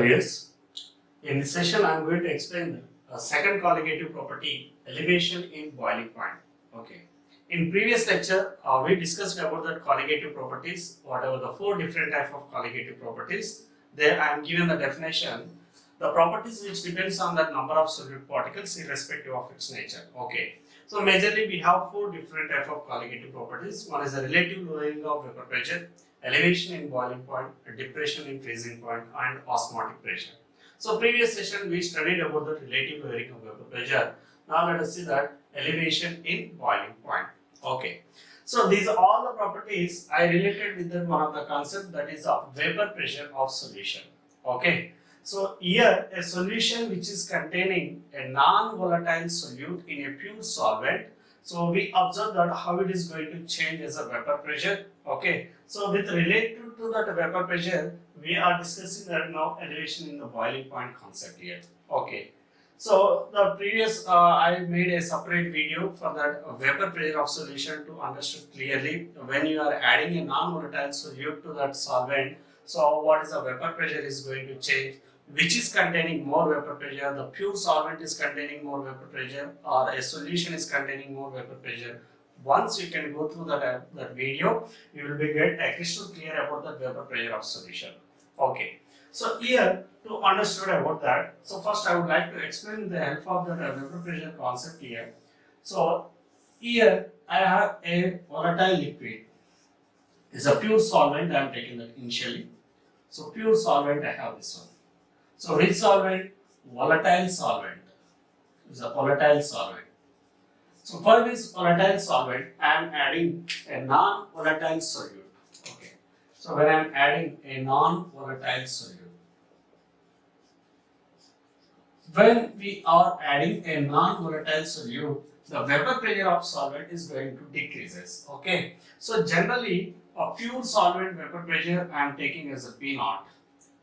yes, in this session I am going to explain the second colligative property, elevation in boiling point. Okay. In previous lecture, we discussed about the colligative properties, whatever the four different type of colligative properties. There I am given the definition, the properties which depends on the number of solute particles irrespective of its nature. Okay. So majorly we have four different type of colligative properties. One is the relative lowering of vapor pressure, elevation in boiling point, depression in freezing point, and osmotic pressure. So previous session we studied about the relative lowering of vapor pressure. Now let us see that elevation in boiling point. Okay. So these are all the properties I related with the one of the concept, that is of vapor pressure of solution. Okay. So here a solution which is containing a non-volatile solute in a pure solvent. So we observe that how it is going to change as a vapor pressure. Okay. So with related to that vapor pressure, we are discussing that now elevation in the boiling point concept here. Okay. So the previous I made a separate video for that vapor pressure of solution to understand clearly when you are adding a non-volatile solute to that solvent. So what is the vapor pressure is going to change, which is containing more vapor pressure, the pure solvent is containing more vapor pressure or a solution is containing more vapor pressure. Once you can go through that video, you will be get crystal clear about the vapor pressure of solution. Okay. So here to understand about that, so first I would like to explain with the help of the vapor pressure concept here. So here I have a volatile liquid. It's a pure solvent I am taking that initially. So pure solvent I have this one. So which solvent? Volatile solvent. It's a volatile solvent. So for this volatile solvent, I am adding a non-volatile solute. Okay. So when I am adding a non-volatile solute, when we are adding a non-volatile solute, the vapor pressure of solvent is going to decreases. Okay. So generally, a pure solvent vapor pressure I am taking as a P naught.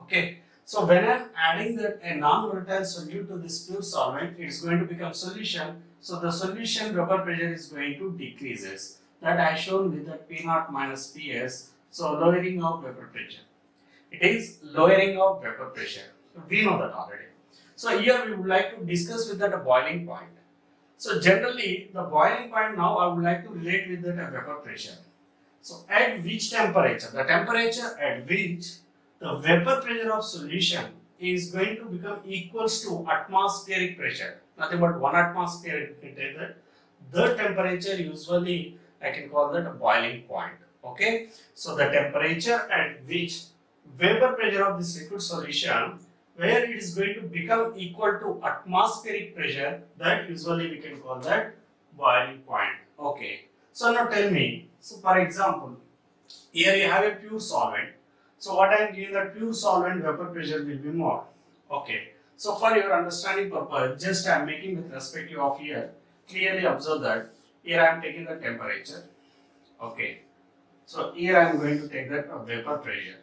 Okay. So when I am adding that a non-volatile solute to this pure solvent, it is going to become solution. So the solution vapor pressure is going to decreases. That I shown with that P naught minus Ps. So lowering of vapor pressure. It is lowering of vapor pressure. We know that already. So here we would like to discuss with that a boiling point. So generally the boiling point now I would like to relate with that vapor pressure. So at which temperature? The temperature at which the vapor pressure of solution is going to become equals to atmospheric pressure. Nothing but 1 atmosphere. The temperature usually I can call that a boiling point. Okay. So the temperature at which vapor pressure of this liquid solution, where it is going to become equal to atmospheric pressure, that usually we can call that boiling point. Okay. So now tell me, so for example, here you have a pure solvent. So what I am giving that pure solvent vapor pressure will be more. Okay. So for your understanding purpose, just I am making with respect of here, clearly observe that here I am taking the temperature. Okay. So here I am going to take that vapor pressure.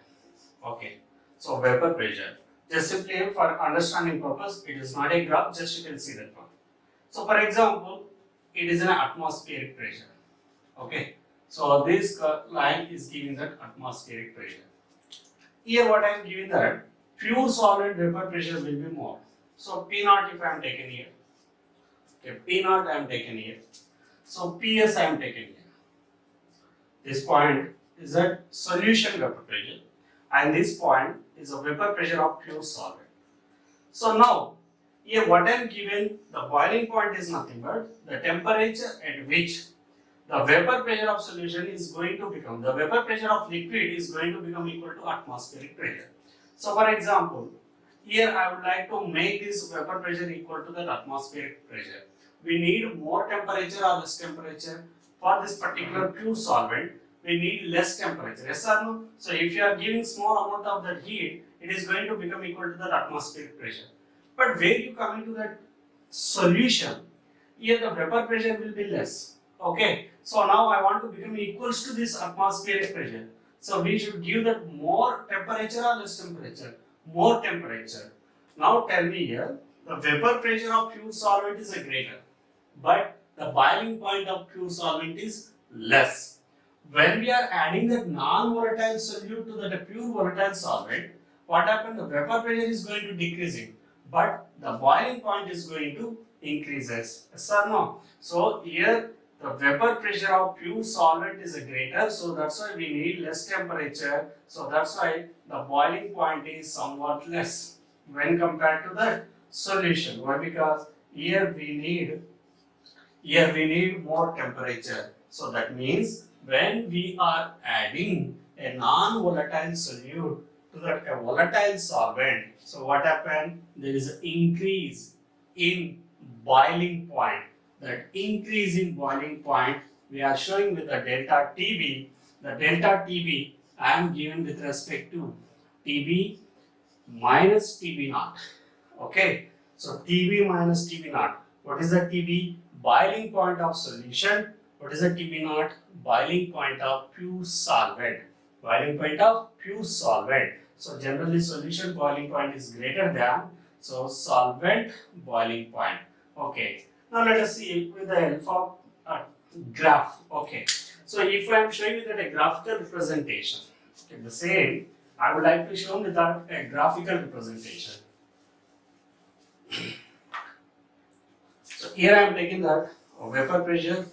Okay. So vapor pressure. Just simply for understanding purpose, it is not a graph, just you can see that one. So for example, it is an atmospheric pressure. Okay. So this line is giving that atmospheric pressure. Here what I am giving that pure solvent vapor pressure will be more. So P naught if I am taken here. Okay, P naught I am taken here. So Ps I am taken here. This point is that solution vapor pressure, and this point is a vapor pressure of pure solvent. So now here what I am given, the boiling point is nothing but the temperature at which the vapor pressure of solution is going to become, the vapor pressure of liquid is going to become equal to atmospheric pressure. So for example, here I would like to make this vapor pressure equal to that atmospheric pressure. We need more temperature or less temperature. For this particular pure solvent, we need less temperature. Yes or no? So if you are giving small amount of that heat, it is going to become equal to that atmospheric pressure. But where you come into that solution, here the vapor pressure will be less. Okay. So now I want to become equals to this atmospheric pressure. So we should give that more temperature or less temperature? More temperature. Now tell me here, the vapor pressure of pure solvent is a greater, but the boiling point of pure solvent is less. When we are adding that non-volatile solute to that pure volatile solvent, what happened? The vapor pressure is going to decreasing, but the boiling point is going to increases. Yes or no? So here the vapor pressure of pure solvent is greater, so that's why we need less temperature. So that's why the boiling point is somewhat less when compared to the solution. Why? Because here we need more temperature. So that means when we are adding a non-volatile solute to that a volatile solvent, so what happened? There is an increase in boiling point. That increase in boiling point we are showing with the delta TB. The delta TB I am given with respect to TB minus TB naught. Okay, so TB minus TB naught. What is the TB? Boiling point of solution. What is the TB naught? Boiling point of pure solvent. Boiling point of pure solvent. So generally solution boiling point is greater than so solvent boiling point. Okay. Now let us see with the help of a graph. Okay. So if I am showing you that a graphical representation, okay, the same I would like to show with a graphical representation. So here I am taking that vapor pressure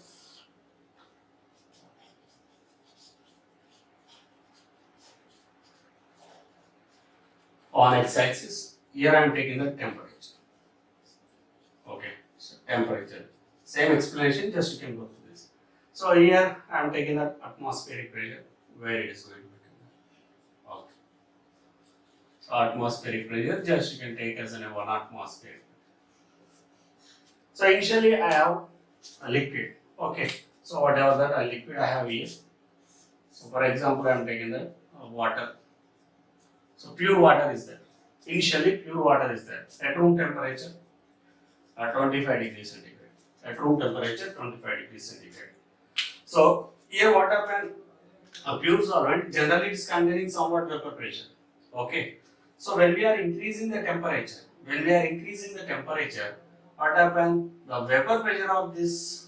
on x-axis. Here I am taking the temperature. Okay, so temperature. Same explanation, just you can go through this. So here I am taking the atmospheric pressure, where it is going to be. Okay. So atmospheric pressure, just you can take as an 1 atmosphere. So initially I have a liquid. Okay. So whatever that a liquid I have here. So for example, I am taking the water. So pure water is there. Initially pure water is there. At room temperature, 25 degrees centigrade. At room temperature, 25 degrees centigrade. So here what happened? A pure solvent generally it is containing somewhat vapor pressure. Okay. So when we are increasing the temperature, what happens? The vapor pressure of this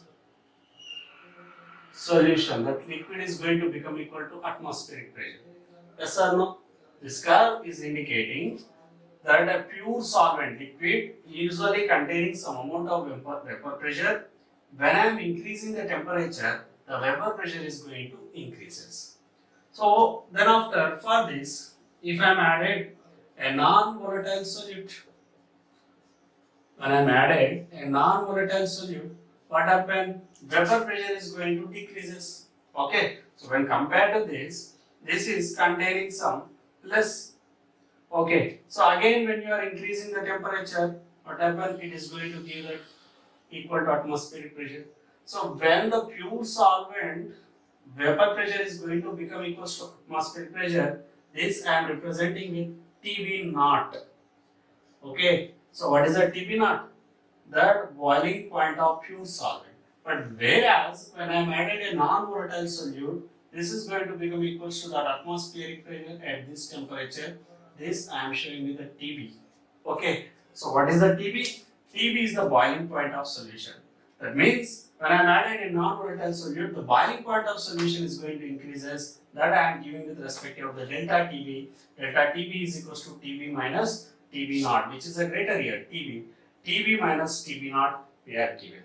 solution, that liquid is going to become equal to atmospheric pressure. Yes or no? This curve is indicating that a pure solvent liquid usually containing some amount of vapor pressure. When I am increasing the temperature, the vapor pressure is going to increases. So then after for this, if I am added a non-volatile solute, when I am added a non-volatile solute, what happened? Vapor pressure is going to decreases. Okay. So when compared to this is containing some less. Okay. So again, when you are increasing the temperature, what happens? It is going to give that equal to atmospheric pressure. So when the pure solvent vapor pressure is going to become equal to atmospheric pressure, this I am representing with TB naught. Okay. So what is the TB naught? The boiling point of pure solvent. But whereas when I am added a non-volatile solute, this is going to become equal to that atmospheric pressure at this temperature. This I am showing with the TB. Okay. So what is the TB? TB is the boiling point of solution. That means when I am added a non-volatile solute, the boiling point of solution is going to increases. That I am giving with respect of the delta TB. Delta TB is equals to TB minus TB naught, which is a greater here, TB. TB minus TB naught we are given.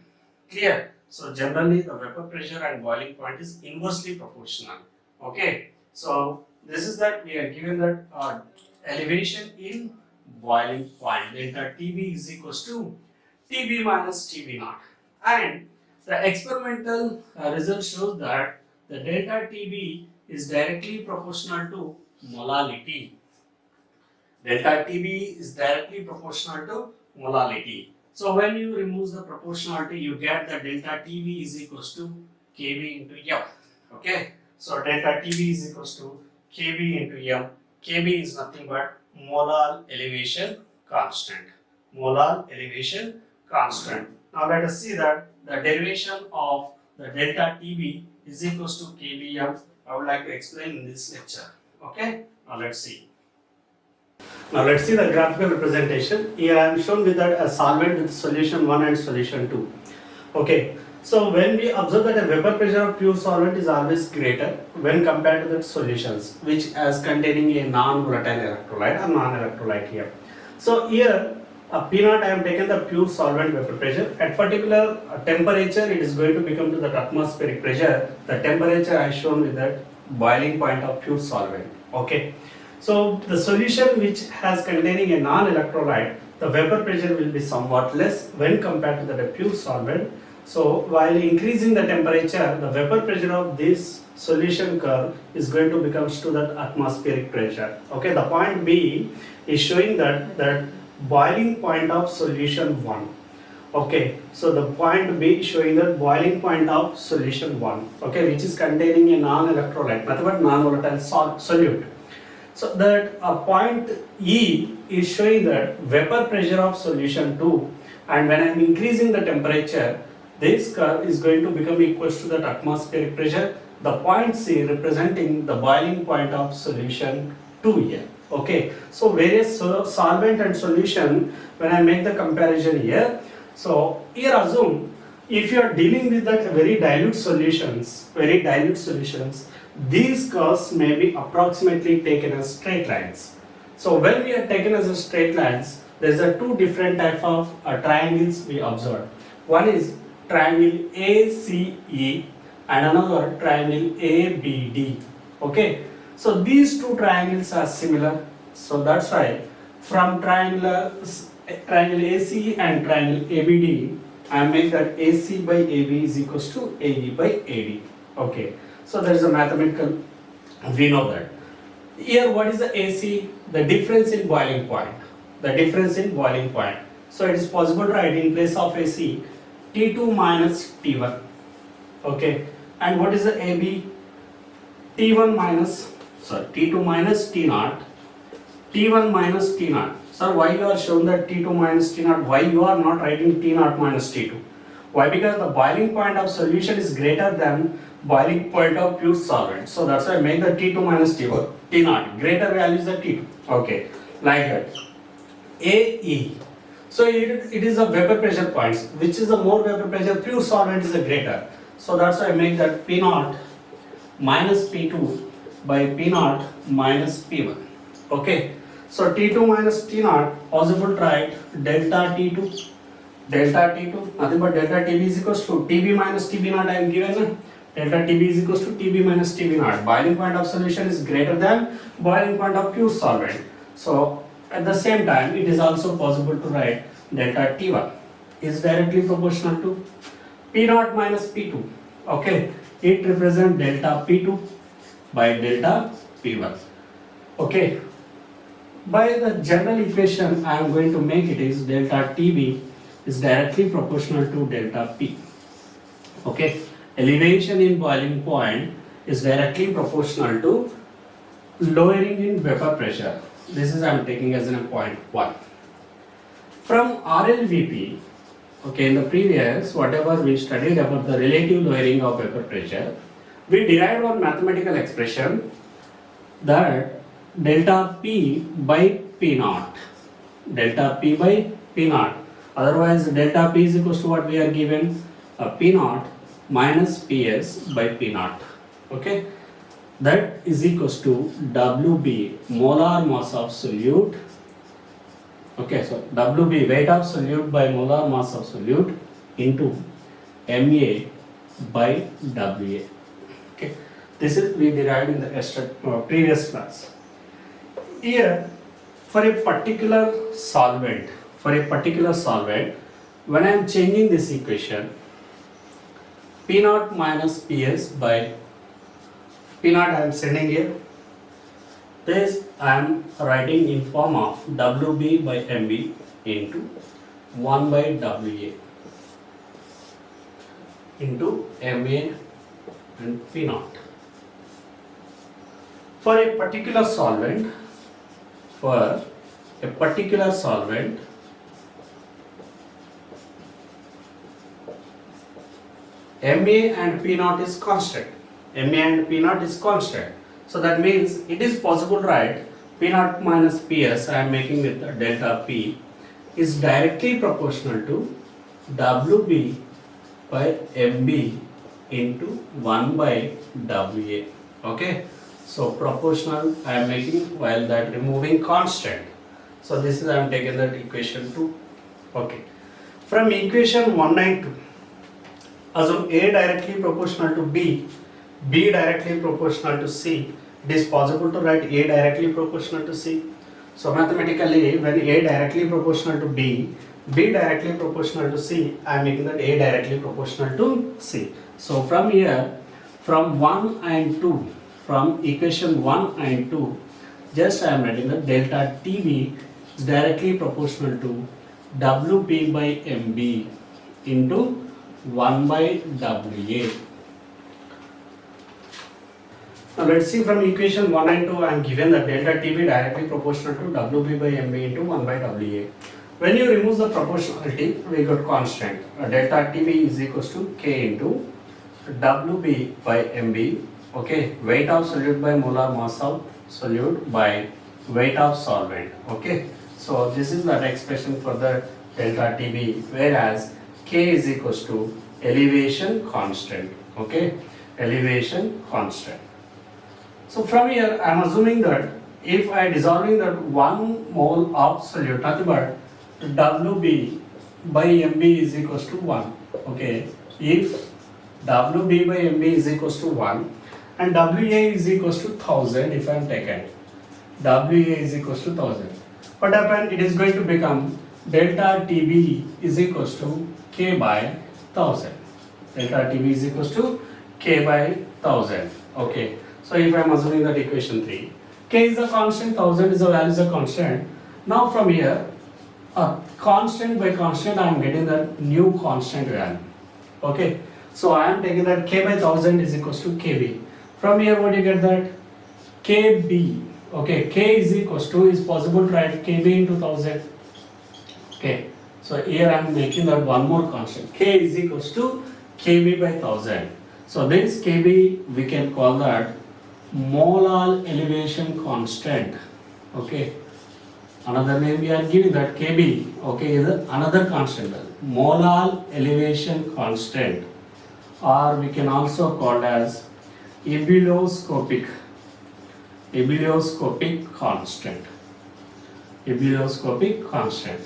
Clear? So generally the vapor pressure and boiling point is inversely proportional. Okay. So this is that we are given that elevation in boiling point. Delta TB is equals to TB minus TB naught. And the experimental result shows that the delta TB is directly proportional to molality. Delta TB is directly proportional to molality. So when you remove the proportionality, you get that delta TB is equals to Kb into M. Okay. So delta TB is equals to Kb into M. Kb is nothing but molar elevation constant. Molar elevation constant. Now let us see that the derivation of the delta TB is equals to Kbm. I would like to explain in this lecture. Okay. Now let's see. Now let's see the graphical representation. Here I am shown with that a solvent with solution 1 and solution 2. Okay. So when we observe that a vapor pressure of pure solvent is always greater when compared to the solutions which as containing a non-volatile electrolyte or non-electrolyte here. So here P naught I am taken the pure solvent vapor pressure. At particular temperature it is going to become to the atmospheric pressure. The temperature I shown with that boiling point of pure solvent. Okay. So the solution which has containing a non-electrolyte, the vapor pressure will be somewhat less when compared to the pure solvent. So while increasing the temperature, the vapor pressure of this solution curve is going to become to that atmospheric pressure. Okay, the point B is showing that boiling point of solution 1. Okay, so the point B is showing the boiling point of solution 1. Okay, which is containing a non-electrolyte, nothing but non-volatile solute. So that point E is showing that vapor pressure of solution 2, and when I am increasing the temperature, this curve is going to become equals to that atmospheric pressure. The point C representing the boiling point of solution 2 here. Okay, so various solvent and solution, when I make the comparison here, so here assume if you are dealing with that very dilute solutions, these curves may be approximately taken as straight lines. So when we are taken as a straight lines, there is a two different type of triangles we observe. One is triangle ACE and another triangle ABD. Okay, so these two triangles are similar. So that's why from triangle ACE and triangle ABD, I make that AC by AB is equals to AE by AD. Okay, so there is a mathematical, we know that. Here what is the AC? The difference in boiling point. So it is possible to write in place of AC T2 minus T1. Okay, and what is the AB? T2 minus T0, T1 minus T0. Sir, why you are shown that T2 minus T0? Why you are not writing T0 minus T2? Why? Because the boiling point of solution is greater than boiling point of pure solvent. So that's why I make the T2 minus T1, T0. Greater value is the T2. Okay, like that. AE. So it is a vapor pressure points. Which is the more vapor pressure? Pure solvent is a greater. So that's why I make that P0 minus P2 by P0 minus P1. Okay. So T2 minus T0 possible to write delta T2, nothing but delta TB is equals to TB minus TB0 I am given. Delta TB is equals to TB minus TB0. Boiling point of solution is greater than boiling point of pure solvent. So at the same time, it is also possible to write delta T1 is directly proportional to P0 minus P2. Okay, it represents delta P2 by delta P1. Okay, by the general equation I am going to make it is delta TB is directly proportional to delta P. Okay, elevation in boiling point is directly proportional to lowering in vapor pressure. This is I am taking as a point 1. From RLVP, okay, in the previous whatever we studied about the relative lowering of vapor pressure, we derived one mathematical expression that delta P by P0, delta P by P0. Otherwise, delta P is equals to what we are given, P0 minus PS by P0. Okay, that is equals to WB, molar mass of solute. Okay, so WB, weight of solute by molar mass of solute into MA by WA. Okay, this is we derived in the previous class. Here, for a particular solvent, when I am changing this equation, P0 minus PS by P0 I am sending here. This I am writing in form of WB by MB into 1 by WA into MA and P0. For a particular solvent, MA and P0 is constant. So that means it is possible to write P0 minus PS, I am making with delta P, is directly proportional to WB by MB into 1 by WA. Okay, so proportional I am making while that removing constant. So this is I am taking that equation 2. Okay, from equation 1 and 2, assume A directly proportional to B, B directly proportional to C. It is possible to write A directly proportional to C. So mathematically, when A directly proportional to B, B directly proportional to C, I am making that A directly proportional to C. So from here, from 1 and 2, from equation 1 and 2, just I am writing that delta TB is directly proportional to WB by MB into 1 by WA. Now let's see, from equation 1 and 2, I am given that delta TB directly proportional to WB by MB into 1 by WA. When you remove the proportionality, we got constant. Delta TB is equals to K into WB by MB. Okay, weight of solute by molar mass of solute by weight of solvent. Okay, so this is that expression for the delta TB, whereas K is equals to elevation constant. Okay, elevation constant. So from here, I am assuming that if I dissolving that 1 mole of solute, nothing but WB by MB is equals to 1. Okay, if WB by MB is equals to 1 and WA is equals to 1000, if I am taken, WA is equals to 1000. What happened? It is going to become delta TB is equals to K by 1000. Delta TB is equals to K by 1000. Okay. So if I am assuming that equation 3, K is a constant, 1000 is a value is a constant. Now from here, constant by constant, I am getting that new constant value. Okay, so I am taking that K by 1000 is equals to KB. From here, what you get that KB. Okay, K is equals to, is possible to write KB into 1000. Okay, so here I am making that one more constant. K is equals to KB by 1000. So this KB we can call that molar elevation constant. Okay, another name we are giving that KB. Okay, is another constant, molar elevation constant, or we can also call as ebullioscopic constant. Ebullioscopic constant.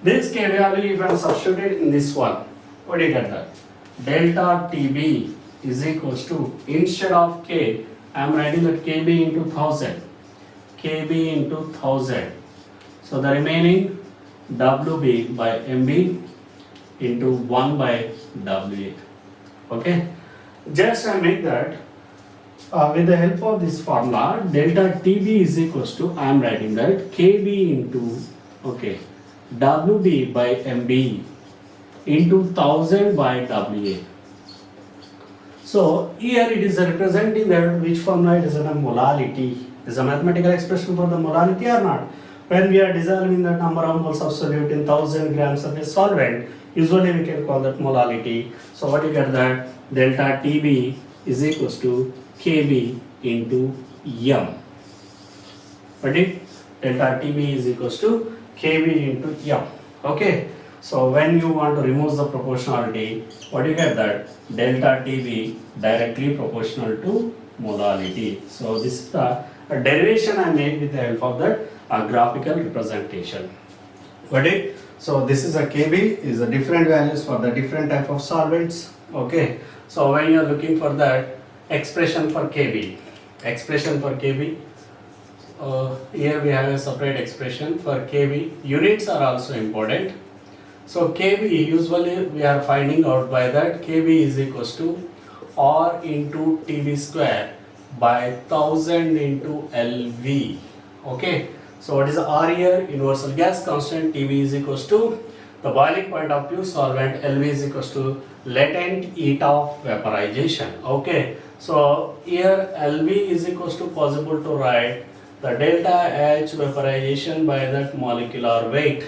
This K value, if I am substituted in this one, what do you get that? Delta TB is equals to, instead of K, I am writing that KB into 1000. KB into 1000. So the remaining WB by MB into 1 by WA. Okay. Just I make that with the help of this formula, delta TB is equals to, I am writing that KB into, okay, WB by MB into 1000 by WA. So here it is representing that which formula it is a molality. Is a mathematical expression for the molality or not? When we are dissolving the number of moles of solute in 1000 grams of a solvent, usually we can call that molality. So what you get that delta TB is equals to KB into M. Ready? Delta TB is equals to KB into M. Okay. So when you want to remove the proportionality, what do you get that? Delta TB directly proportional to molality. So this is the derivation I made with the help of that graphical representation. Got it? So this is a KB, is a different values for the different type of solvents. Okay. So when you are looking for that expression for KB, here we have a separate expression for KB. Units are also important. So KB, usually we are finding out by that KB is equals to R into TB square by 1000 into LV. Okay. So what is the R here? Universal gas constant. TB is equals to the boiling point of pure solvent. LV is equals to latent heat of vaporization. Okay. So here LV is equals to, possible to write the delta H vaporization by that molecular weight.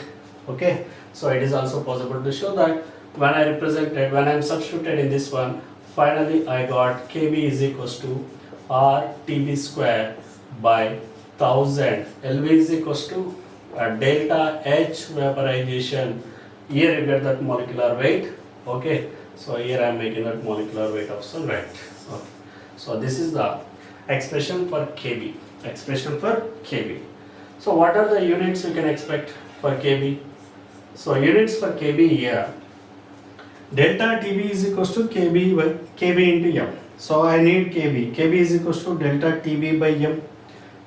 Okay. So it is also possible to show that when I represented, when I am substituted in this one, finally I got KB is equals to R TB square by 1000. LV is equals to delta H vaporization. Here you get that molecular weight. Okay. So here I am making that molecular weight of solvent. Okay. So this is the expression for Kb. Expression for Kb. So what are the units we can expect for Kb? So units for Kb here. Delta Tb is equals to Kb into m. So I need Kb. Kb is equals to delta Tb by m.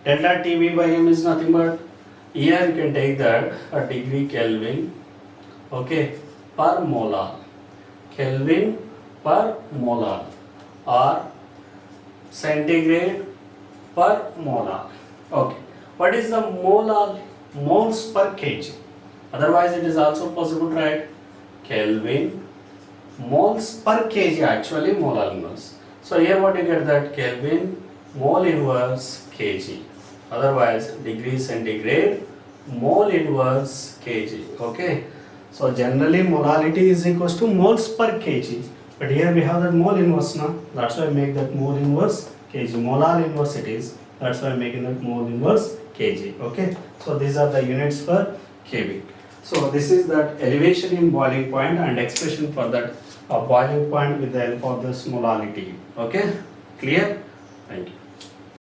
Delta Tb by m is nothing but, here you can take that a degree Kelvin, okay, per molar. Kelvin per molar or centigrade per molar. Okay. What is the moles per kg? Otherwise it is also possible to write Kelvin moles per kg, actually molar inverse. So here what you get, that Kelvin mole inverse kg. Otherwise degree centigrade mole inverse kg. Okay. So generally molality is equals to moles per kg. But here we have that mole inverse now. That's why I make that mole inverse kg. Molar inverse it is. That's why I am making that mole inverse kg. Okay. So these are the units for kb. So this is that elevation in boiling point and expression for that boiling point with the help of this molality. Okay. Clear? Thank you.